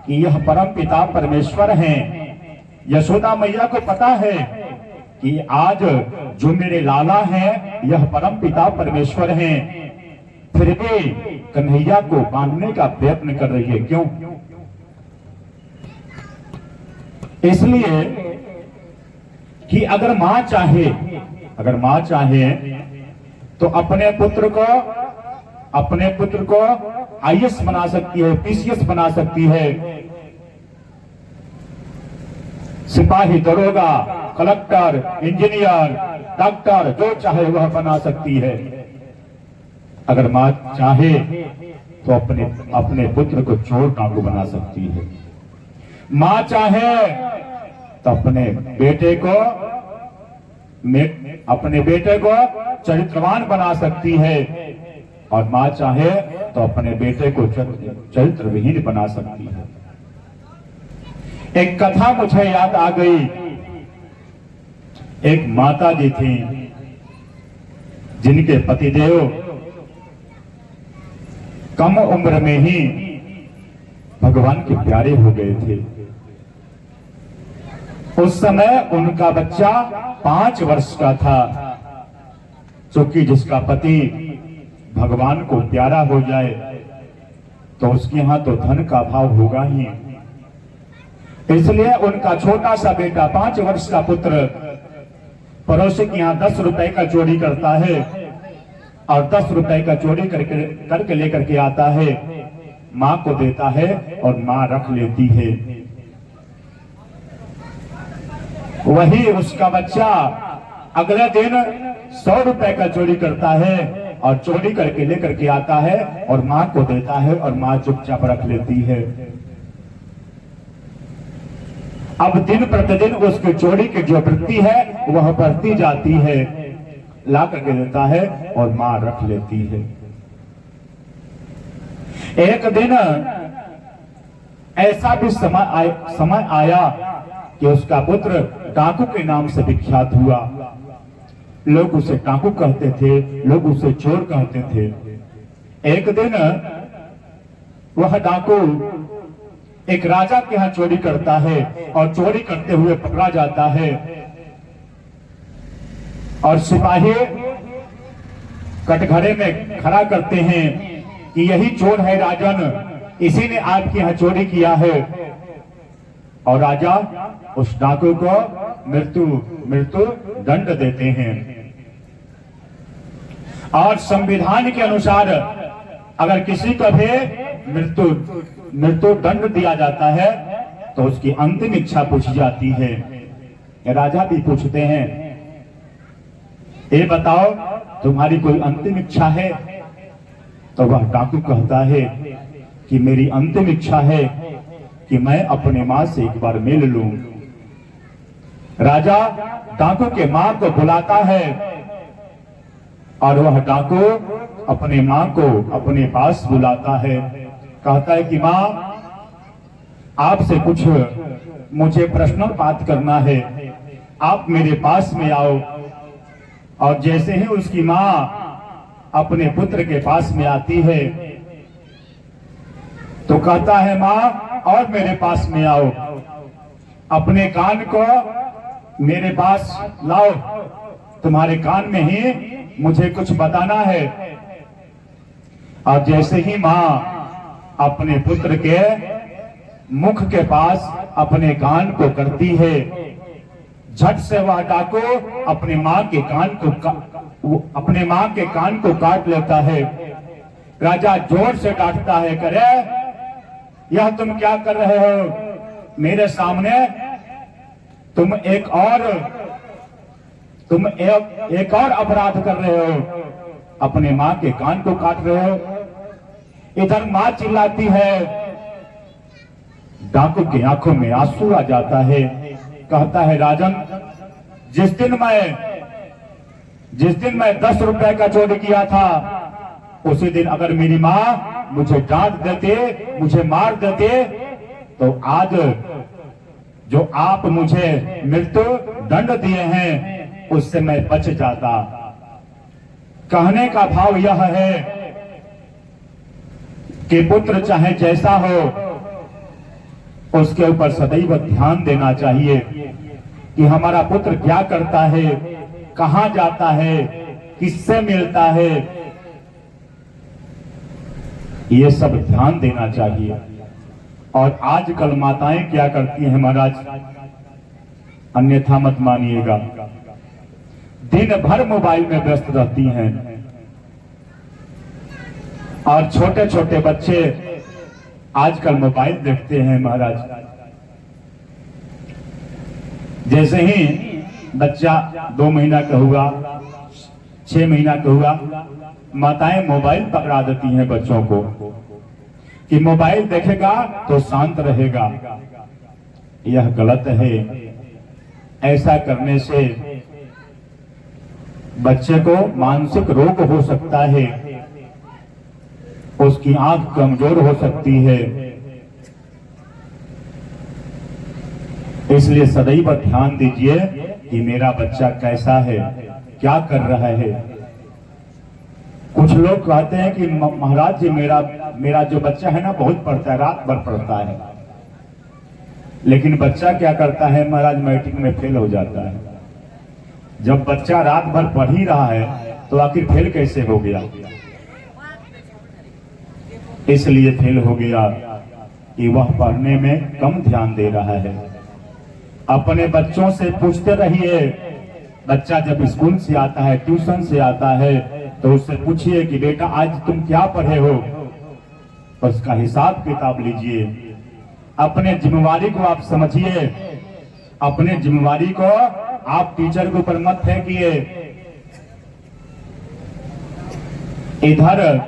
कि यह परम पिता परमेश्वर हैं। यशोदा मैया को पता है कि आज जो मेरे लाला हैं यह परम पिता परमेश्वर हैं, फिर भी कन्हैया को बांधने का प्रयत्न कर रही है। क्यों? इसलिए कि अगर मां चाहे तो अपने पुत्र को आईएएस बना सकती है, पीसीएस बना सकती है, सिपाही, दरोगा, कलेक्टर, इंजीनियर, डॉक्टर, जो चाहे वह बना सकती है। अगर मां चाहे तो अपने पुत्र को चोर डाकू बना सकती है। मां चाहे तो अपने बेटे को चरित्रवान बना सकती है, और मां चाहे तो अपने बेटे को चरित्रविहीन बना सकती है। एक कथा मुझे याद आ गई। एक माता जी थी जिनके पतिदेव कम उम्र में ही भगवान के प्यारे हो गए थे। उस समय उनका बच्चा 5 वर्ष का था। क्योंकि जिसका पति भगवान को प्यारा हो जाए तो उसके यहां तो धन का भाव होगा ही। इसलिए उनका छोटा सा बेटा, 5 वर्ष का पुत्र, पड़ोसी के यहां 10 रुपए का चोरी करता है और 10 रुपए का चोरी करके लेकर के आता है, मां को देता है और मां रख लेती है। वही उसका बच्चा अगले दिन 100 रुपए का चोरी करता है और चोरी करके लेकर के आता है और मां को देता है और मां चुपचाप रख लेती है। अब दिन प्रतिदिन उसकी चोरी की जो वृत्ति है वह बढ़ती जाती है, ला करके देता है और मां रख लेती है। एक दिन ऐसा भी समय आया कि उसका पुत्र डाकू के नाम से विख्यात हुआ। लोग उसे डाकू कहते थे, लोग उसे चोर कहते थे। एक दिन वह डाकू एक राजा के यहां चोरी करता है और चोरी करते हुए पकड़ा जाता है, और सिपाही कटघरे में खड़ा करते हैं कि यही चोर है राजन, इसी ने आपके यहां चोरी किया है। और राजा उस डाकू को मृत्यु दंड देते हैं। और संविधान के अनुसार अगर किसी को भी मृत्यु दंड दिया जाता है तो उसकी अंतिम इच्छा पूछी जाती है। राजा भी पूछते हैं, ये बताओ तुम्हारी कोई अंतिम इच्छा है? तो वह डाकू कहता है कि मेरी अंतिम इच्छा है कि मैं अपने मां से एक बार मिल लूं। राजा डाकू के मां को बुलाता है और वह डाकू अपने मां को अपने पास बुलाता है। कहता है कि मां, आपसे कुछ मुझे पर्सनल बात करना है, आप मेरे पास में आओ। और जैसे ही उसकी मां अपने पुत्र के पास में आती है तो कहता है, मां और मेरे पास में आओ, अपने कान को मेरे पास लाओ, तुम्हारे कान में ही मुझे कुछ बताना है। और जैसे ही मां अपने पुत्र के मुख के पास अपने कान को करती है, झट से वह डाकू अपने मां के कान को काट लेता है। राजा जोर से डांटता है, करे यह तुम क्या कर रहे हो? मेरे सामने तुम एक और अपराध कर रहे हो, अपने मां के कान को काट रहे हो। इधर मां चिल्लाती है, डाकू की आंखों में आंसू आ जाता है। कहता है, राजन, जिस दिन मैं 10 रुपए का चोरी किया था, उसी दिन अगर मेरी मां मुझे डांट देते, मुझे मार देते, तो आज जो आप मुझे मृत्यु दंड दिए हैं उससे मैं बच जाता। कहने का भाव यह है कि पुत्र चाहे जैसा हो, उसके ऊपर सदैव ध्यान देना चाहिए कि हमारा पुत्र क्या करता है, कहां जाता है, किससे मिलता है, ये सब ध्यान देना चाहिए। और आजकल माताएं क्या करती हैं महाराज, अन्यथा मत मानिएगा, दिन भर मोबाइल में व्यस्त रहती हैं और छोटे छोटे बच्चे आजकल मोबाइल देखते हैं महाराज। जैसे ही बच्चा 2 महीना का हुआ, 6 महीना का हुआ, माताएं मोबाइल पकड़ा देती हैं बच्चों को कि मोबाइल देखेगा तो शांत रहेगा। यह गलत है। ऐसा करने से बच्चे को मानसिक रोग हो सकता है, उसकी आंख कमजोर हो सकती है। इसलिए सदैव ध्यान दीजिए कि मेरा बच्चा कैसा है, क्या कर रहा है। कुछ लोग कहते हैं कि महाराज जी मेरा जो बच्चा है ना बहुत पढ़ता है, रात भर पढ़ता है, लेकिन बच्चा क्या करता है महाराज, मैट्रिक में फेल हो जाता है। जब बच्चा रात भर पढ़ ही रहा है तो आखिर फेल कैसे हो गया? इसलिए फेल हो गया कि वह पढ़ने में कम ध्यान दे रहा है। अपने बच्चों से पूछते रहिए। बच्चा जब स्कूल से आता है, ट्यूशन से आता है, तो उससे पूछिए कि बेटा आज तुम क्या पढ़े हो, उसका हिसाब किताब लीजिए। अपने जिम्मेवारी को आप समझिए। अपने जिम्मेवारी को आप टीचर के ऊपर मत फेंकिए। इधर